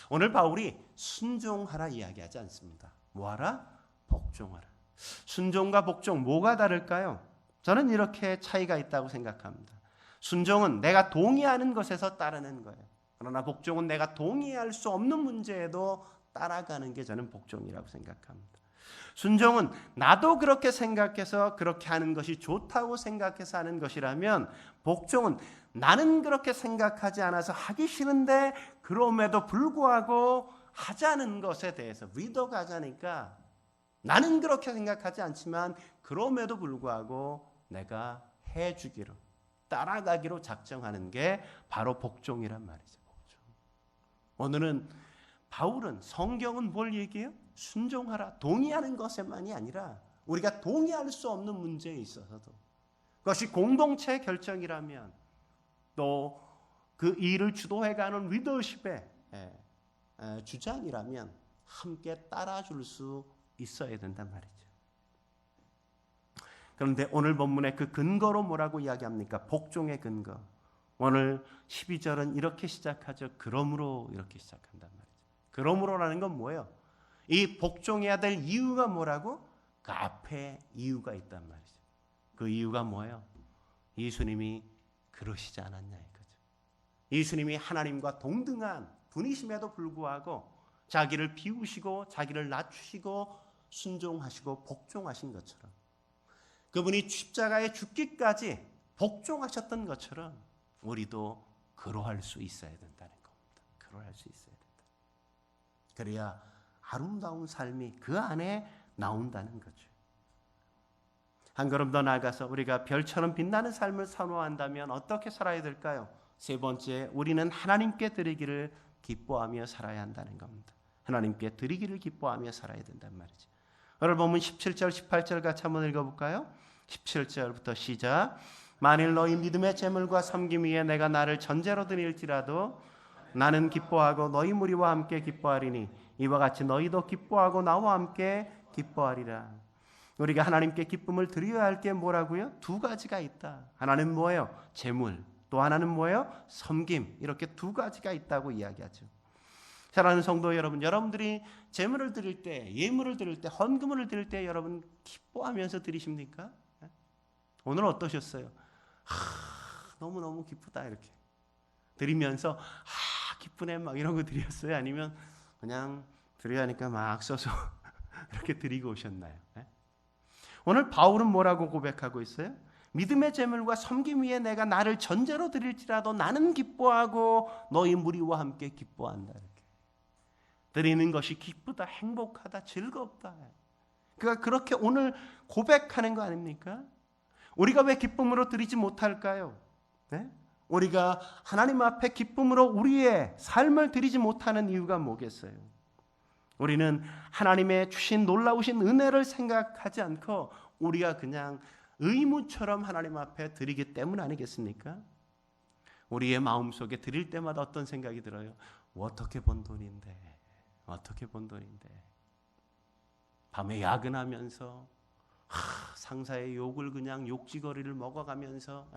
오늘 바울이 순종하라 이야기하지 않습니다. 뭐하라? 복종하라. 순종과 복종 뭐가 다를까요? 저는 이렇게 차이가 있다고 생각합니다. 순종은 내가 동의하는 것에서 따르는 거예요. 그러나 복종은 내가 동의할 수 없는 문제에도 따라가는 게 저는 복종이라고 생각합니다. 순종은 나도 그렇게 생각해서 그렇게 하는 것이 좋다고 생각해서 하는 것이라면, 복종은 나는 그렇게 생각하지 않아서 하기 싫은데 그럼에도 불구하고 하자는 것에 대해서 위도가 하자니까 나는 그렇게 생각하지 않지만 그럼에도 불구하고 내가 해주기로, 따라가기로 작정하는 게 바로 복종이란 말이죠. 복종. 오늘은 바울은, 성경은 뭘 얘기해요? 순종하라, 동의하는 것에만이 아니라 우리가 동의할 수 없는 문제에 있어서도, 그것이 공동체 결정이라면, 또 그 일을 주도해가는 리더십의 주장이라면 함께 따라줄 수 있어야 된단 말이죠. 그런데 오늘 본문의 그 근거로 뭐라고 이야기합니까? 복종의 근거. 오늘 12절은 이렇게 시작하죠. 그러므로, 이렇게 시작한단 말이죠. 그러므로라는 건 뭐예요? 이 복종해야 될 이유가 뭐라고? 그 앞에 이유가 있단 말이죠. 그 이유가 뭐예요? 예수님이 그러시지 않았냐 이거죠. 예수님이 하나님과 동등한 분이심에도 불구하고 자기를 비우시고 자기를 낮추시고 순종하시고 복종하신 것처럼, 그분이 십자가에 죽기까지 복종하셨던 것처럼 우리도 그러할 수 있어야 된다는 겁니다. 그러할 수 있어야 된다. 그래야 아름다운 삶이 그 안에 나온다는 거죠. 한 걸음 더 나아가서 우리가 별처럼 빛나는 삶을 선호한다면 어떻게 살아야 될까요? 세 번째, 우리는 하나님께 드리기를 기뻐하며 살아야 한다는 겁니다. 하나님께 드리기를 기뻐하며 살아야 된단 말이죠. 오늘 보면 17절, 18절 같이 한번 읽어볼까요? 17절부터 시작. 만일 너희 믿음의 재물과 섬김 위에 내가 나를 전제로 드릴지라도 나는 기뻐하고 너희 무리와 함께 기뻐하리니 이와 같이 너희도 기뻐하고 나와 함께 기뻐하리라. 우리가 하나님께 기쁨을 드려야 할 게 뭐라고요? 두 가지가 있다. 하나는 뭐예요? 재물. 또 하나는 뭐예요? 섬김. 이렇게 두 가지가 있다고 이야기하죠. 사랑하는 성도 여러분, 여러분들이 재물을 드릴 때, 예물을 드릴 때, 헌금을 드릴 때 여러분 기뻐하면서 드리십니까? 오늘 어떠셨어요? 너무너무 기쁘다 이렇게 드리면서 기쁘네 막 이런 거 드렸어요? 아니면 그냥 드려야 하니까 막 써서 이렇게 드리고 오셨나요? 오늘 바울은 뭐라고 고백하고 있어요? 믿음의 재물과 섬김 위에 내가 나를 전제로 드릴지라도 나는 기뻐하고 너희 무리와 함께 기뻐한다. 이렇게 드리는 것이 기쁘다, 행복하다, 즐겁다. 그가 그렇게 오늘 고백하는 거 아닙니까? 우리가 왜 기쁨으로 드리지 못할까요? 네? 우리가 하나님 앞에 기쁨으로 우리의 삶을 드리지 못하는 이유가 뭐겠어요? 우리는 하나님의 주신 놀라우신 은혜를 생각하지 않고 우리가 그냥 의무처럼 하나님 앞에 드리기 때문 아니겠습니까? 우리의 마음속에 드릴 때마다 어떤 생각이 들어요? 어떻게 번 돈인데, 어떻게 번 돈인데. 밤에 야근하면서 상사의 욕을 그냥 욕지거리를 먹어가면서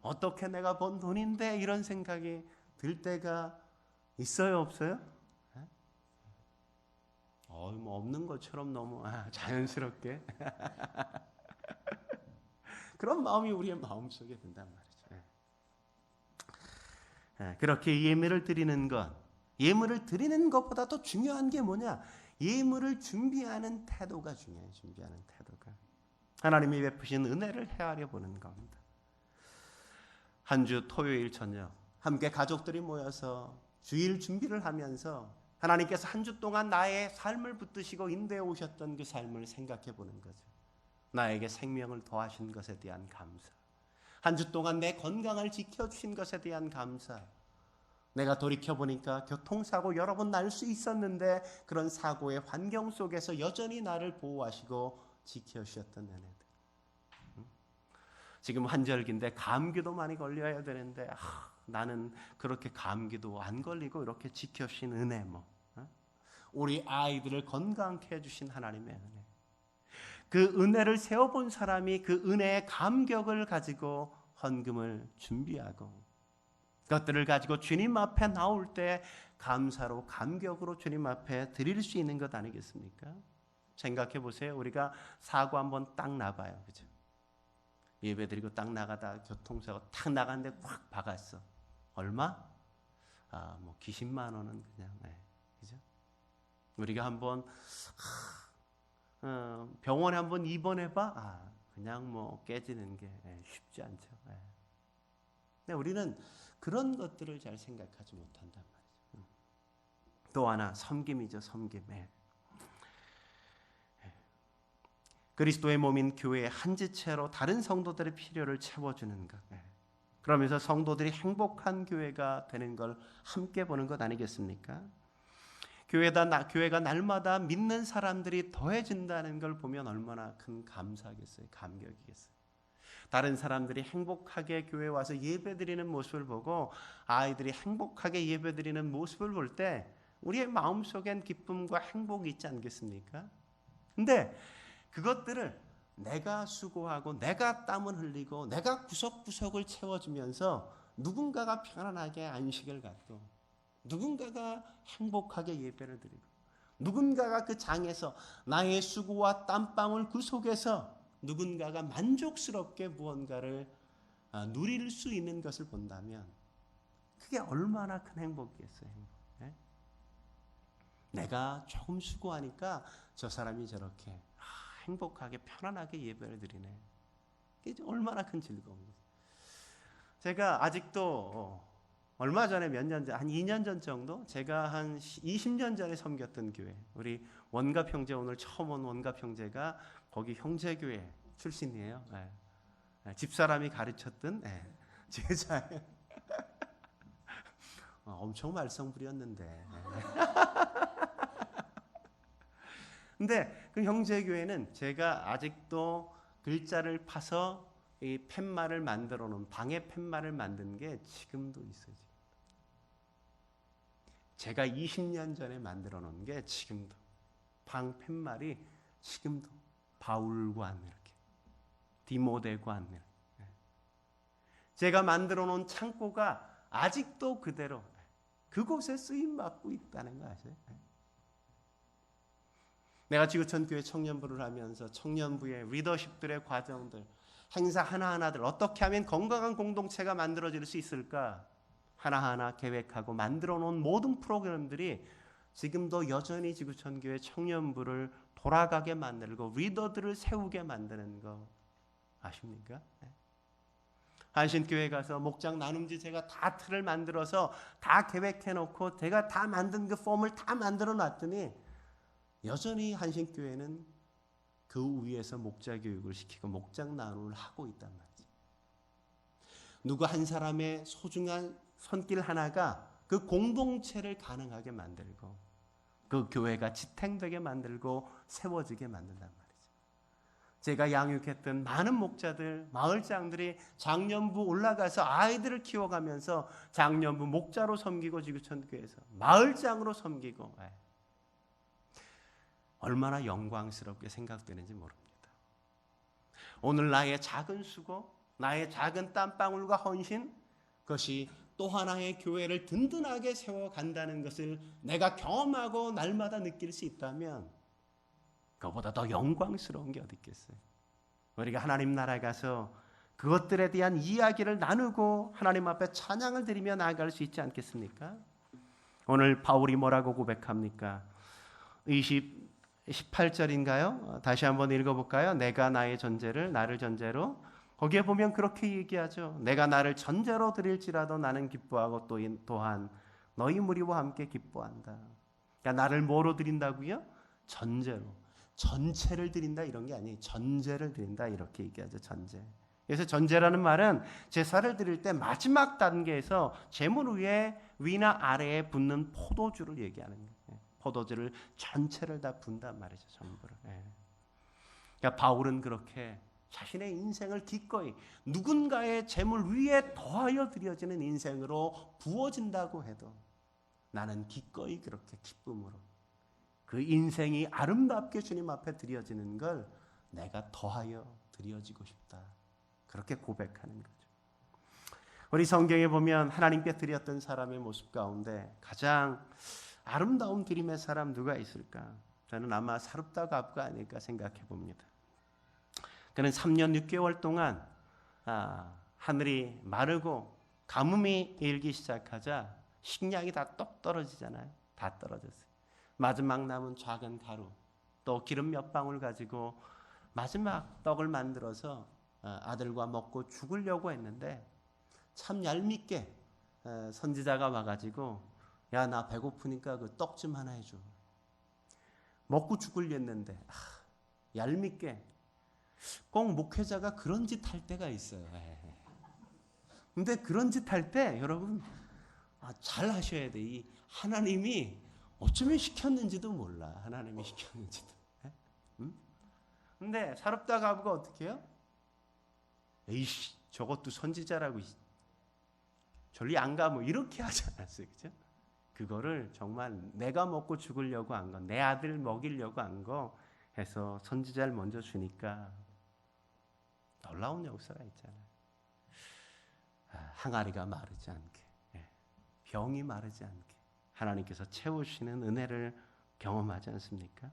어떻게 내가 번 돈인데 이런 생각이 들 때가 있어요, 없어요? 뭐 없는 것처럼 너무 자연스럽게 그런 마음이 우리의 마음속에 든단 말이죠. 그렇게 예물을 드리는 것, 예물을 드리는 것보다 더 중요한 게 뭐냐? 예물을 준비하는 태도가 중요해요. 준비하는 태도가 하나님이 베푸신 은혜를 헤아려 보는 겁니다. 한 주 토요일 저녁 함께 가족들이 모여서 주일 준비를 하면서 하나님께서 한 주 동안 나의 삶을 붙드시고 인도해 오셨던 그 삶을 생각해 보는 거죠. 나에게 생명을 더하신 것에 대한 감사. 한 주 동안 내 건강을 지켜주신 것에 대한 감사. 내가 돌이켜보니까 교통사고 여러 번 날 수 있었는데 그런 사고의 환경 속에서 여전히 나를 보호하시고 지켜주셨던 은혜들. 지금 환절기인데 감기도 많이 걸려야 되는데 나는 그렇게 감기도 안 걸리고 이렇게 지켜주신 은혜 우리 아이들을 건강케 해주신 하나님의 은혜. 그 은혜를 세워본 사람이 그 은혜의 감격을 가지고 헌금을 준비하고 그것들을 가지고 주님 앞에 나올 때 감사로 감격으로 주님 앞에 드릴 수 있는 것 아니겠습니까? 생각해 보세요. 우리가 사고 한번 딱 나봐요. 그죠? 예배 드리고 딱 나가다 교통사고 탁 나갔는데 확 박았어. 얼마? 뭐 기십만 원은 그냥 그죠? 우리가 한번 병원에 한번 입원해봐. 그냥 뭐 깨지는 게 쉽지 않죠. 근데 우리는 그런 것들을 잘 생각하지 못한단 말이죠. 또 하나 섬김이죠. 섬김. 그리스도의 몸인 교회의 한 지체로 다른 성도들의 필요를 채워주는 것. 그러면서 성도들이 행복한 교회가 되는 걸 함께 보는 것 아니겠습니까? 교회가 날마다 믿는 사람들이 더해진다는 걸 보면 얼마나 큰 감사겠어요. 감격이겠어요. 다른 사람들이 행복하게 교회에 와서 예배드리는 모습을 보고 아이들이 행복하게 예배드리는 모습을 볼 때 우리의 마음속엔 기쁨과 행복이 있지 않겠습니까? 근데 그것들을 내가 수고하고 내가 땀을 흘리고 내가 구석구석을 채워주면서 누군가가 편안하게 안식을 갖고 누군가가 행복하게 예배를 드리고 누군가가 그 장에서 나의 수고와 땀방울 그 속에서 누군가가 만족스럽게 무언가를 누릴 수 있는 것을 본다면 그게 얼마나 큰 행복이겠어요. 내가 조금 수고하니까 저 사람이 저렇게 행복하게 편안하게 예배를 드리네. 이게 얼마나 큰 즐거움이에요. 제가 아직도 얼마 전에 몇 년 전, 한 2년 전 정도 제가 한 20년 전에 섬겼던 교회, 우리 원갑 형제 오늘 처음 온 원갑 형제가 거기 형제교회 출신이에요. 집사람이 가르쳤던 제자예요. 엄청 말썽부렸는데. 근데 그 형제교회는 제가 아직도 글자를 파서 이 팻말을 만들어 놓은 방해 팻말을 만든 게 지금도 있어요. 제가 20년 전에 만들어 놓은 게 지금도 방 팻말이 지금도 바울관 이렇게 디모데관 제가 만들어 놓은 창고가 아직도 그대로 그곳에 쓰임 받고 있다는 거 아세요? 내가 지구촌교회 청년부를 하면서 청년부의 리더십들의 과정들 행사 하나하나들 어떻게 하면 건강한 공동체가 만들어질 수 있을까 하나하나 계획하고 만들어 놓은 모든 프로그램들이 지금도 여전히 지구촌교회 청년부를 돌아가게 만들고 리더들을 세우게 만드는 거 아십니까? 한신교회 가서 목장 나눔지 제가 다 틀을 만들어서 다 계획해 놓고 제가 다 만든 그 폼을 다 만들어 놨더니 여전히 한신교회는 그 위에서 목자 교육을 시키고 목장 나눔을 하고 있단 말이죠. 누구 한 사람의 소중한 손길 하나가 그 공동체를 가능하게 만들고 그 교회가 지탱되게 만들고 세워지게 만든단 말이죠. 제가 양육했던 많은 목자들, 마을장들이 장년부 올라가서 아이들을 키워가면서 장년부 목자로 섬기고 지구촌교회에서 마을장으로 섬기고 얼마나 영광스럽게 생각되는지 모릅니다. 오늘 나의 작은 수고, 나의 작은 땀방울과 헌신, 그것이 또 하나의 교회를 든든하게 세워간다는 것을 내가 경험하고 날마다 느낄 수 있다면 그것보다 더 영광스러운 게 어디 있겠어요. 우리가 하나님 나라에 가서 그것들에 대한 이야기를 나누고 하나님 앞에 찬양을 드리며 나아갈 수 있지 않겠습니까? 오늘 바울이 뭐라고 고백합니까? 18절인가요? 다시 한번 읽어볼까요? 내가 나의 전제를 나를 전제로 거기에 보면 그렇게 얘기하죠. 내가 나를 전제로 드릴지라도 나는 기뻐하고 또한 너희 무리와 함께 기뻐한다. 그러니까 나를 뭐로 드린다고요? 전제로. 전체를 드린다 이런 게 아니에요. 전제를 드린다 이렇게 얘기하죠. 전제. 그래서 전제라는 말은 제사를 드릴 때 마지막 단계에서 제물 위에 위나 아래에 붓는 포도주를 얘기하는 거예요. 포도주를 전체를 다 분단 말이죠. 전부를. 그러니까 바울은 그렇게 자신의 인생을 기꺼이 누군가의 제물 위에 더하여 드려지는 인생으로 부어진다고 해도 나는 기꺼이 그렇게 기쁨으로 그 인생이 아름답게 주님 앞에 드려지는 걸 내가 더하여 드려지고 싶다. 그렇게 고백하는 거죠. 우리 성경에 보면 하나님께 드렸던 사람의 모습 가운데 가장 아름다운 드림의 사람 누가 있을까? 저는 아마 사룹다갑가 아닐까 생각해 봅니다. 그는 3년 6개월 동안 하늘이 마르고 가뭄이 일기 시작하자 식량이 다 똑 떨어지잖아요. 다 떨어졌어요. 마지막 남은 작은 가루 또 기름 몇 방울 가지고 마지막 떡을 만들어서 아들과 먹고 죽으려고 했는데 참 얄밉게 선지자가 와가지고 야, 나 배고프니까 그 떡 좀 하나 해줘. 먹고 죽으려는데 얄밉게 꼭 목회자가 그런 짓 할 때가 있어요. 근데 그런 짓 할 때 여러분 잘 하셔야 돼. 이 하나님이 어쩌면 시켰는지도 몰라. 하나님이 시켰는지도. 근데 사룹다갑가 어떻게 해요? 에이씨, 저것도 선지자라고 저리 안 가 뭐 이렇게 하지 않았어요. 그죠? 그거를 정말 내가 먹고 죽으려고 한 거, 내 아들 먹이려고 한 거 해서 선지자를 먼저 주니까 놀라운 역사가 있잖아요. 항아리가 마르지 않게, 병이 마르지 않게 하나님께서 채우시는 은혜를 경험하지 않습니까?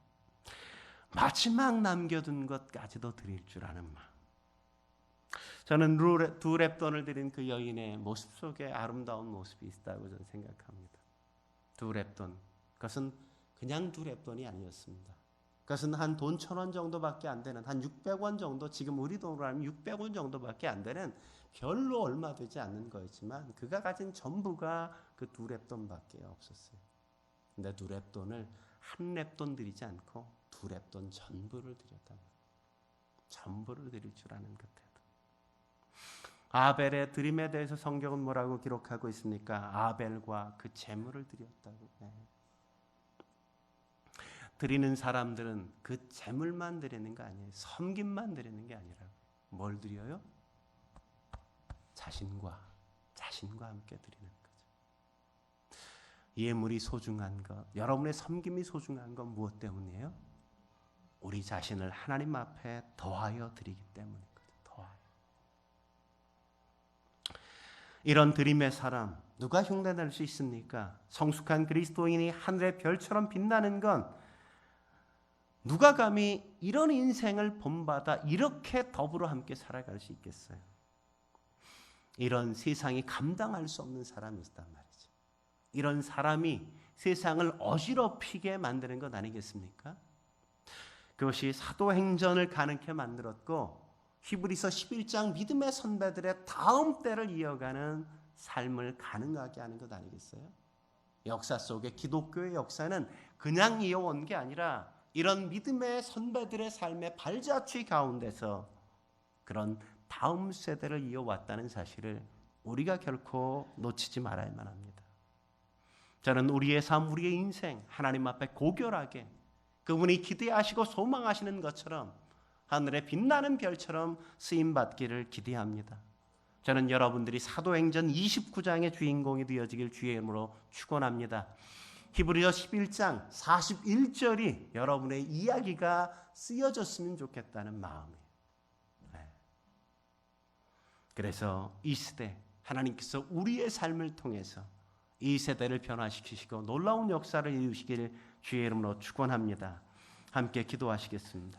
마지막 남겨둔 것까지도 드릴 줄 아는 마음. 저는 두 랩돈을 드린 그 여인의 모습 속에 아름다운 모습이 있다고 저는 생각합니다. 두 랩돈, 그것은 그냥 두 랩돈이 아니었습니다. 그것은 한 돈 1,000원 정도밖에 안 되는, 한 600원 정도, 지금 우리 돈으로 하면 600원 정도밖에 안 되는 별로 얼마 되지 않는 거였지만 그가 가진 전부가 그 두 랩돈밖에 없었어요. 근데 두 랩돈을 한 랩돈 드리지 않고 두 랩돈 전부를 드렸다는 거예요. 전부를 드릴 줄 아는 것에도. 아벨의 드림에 대해서 성경은 뭐라고 기록하고 있습니까? 아벨과 그 제물을 드렸다고. 드리는 사람들은 그 제물만 드리는 거 아니에요. 섬김만 드리는 게 아니라 뭘 드려요? 자신과 함께 드리는 거죠. 예물이 소중한 것, 여러분의 섬김이 소중한 건 무엇 때문이에요? 우리 자신을 하나님 앞에 더하여 드리기 때문인 거죠. 더하여. 이런 드림의 사람 누가 흉내낼 수 있습니까? 성숙한 그리스도인이 하늘의 별처럼 빛나는 건 누가 감히 이런 인생을 본받아 이렇게 더불어 함께 살아갈 수 있겠어요? 이런 세상이 감당할 수 없는 사람이 있단 말이죠. 이런 사람이 세상을 어지럽히게 만드는 것 아니겠습니까? 그것이 사도행전을 가능케 만들었고 히브리서 11장 믿음의 선배들의 다음 때를 이어가는 삶을 가능하게 하는 것 아니겠어요? 역사 속에 기독교의 역사는 그냥 이어온 게 아니라 이런 믿음의 선배들의 삶의 발자취 가운데서 그런 다음 세대를 이어왔다는 사실을 우리가 결코 놓치지 말아야만 합니다. 저는 우리의 삶, 우리의 인생 하나님 앞에 고결하게 그분이 기대하시고 소망하시는 것처럼 하늘에 빛나는 별처럼 쓰임받기를 기대합니다. 저는 여러분들이 사도행전 29장의 주인공이 되어지길 주의 이름으로 축원합니다. 히브리서 11장 41절이 여러분의 이야기가 쓰여졌으면 좋겠다는 마음이에요. 그래서 이 시대 하나님께서 우리의 삶을 통해서 이 세대를 변화시키시고 놀라운 역사를 이루시길 주의 이름으로 축원합니다. 함께 기도하시겠습니다.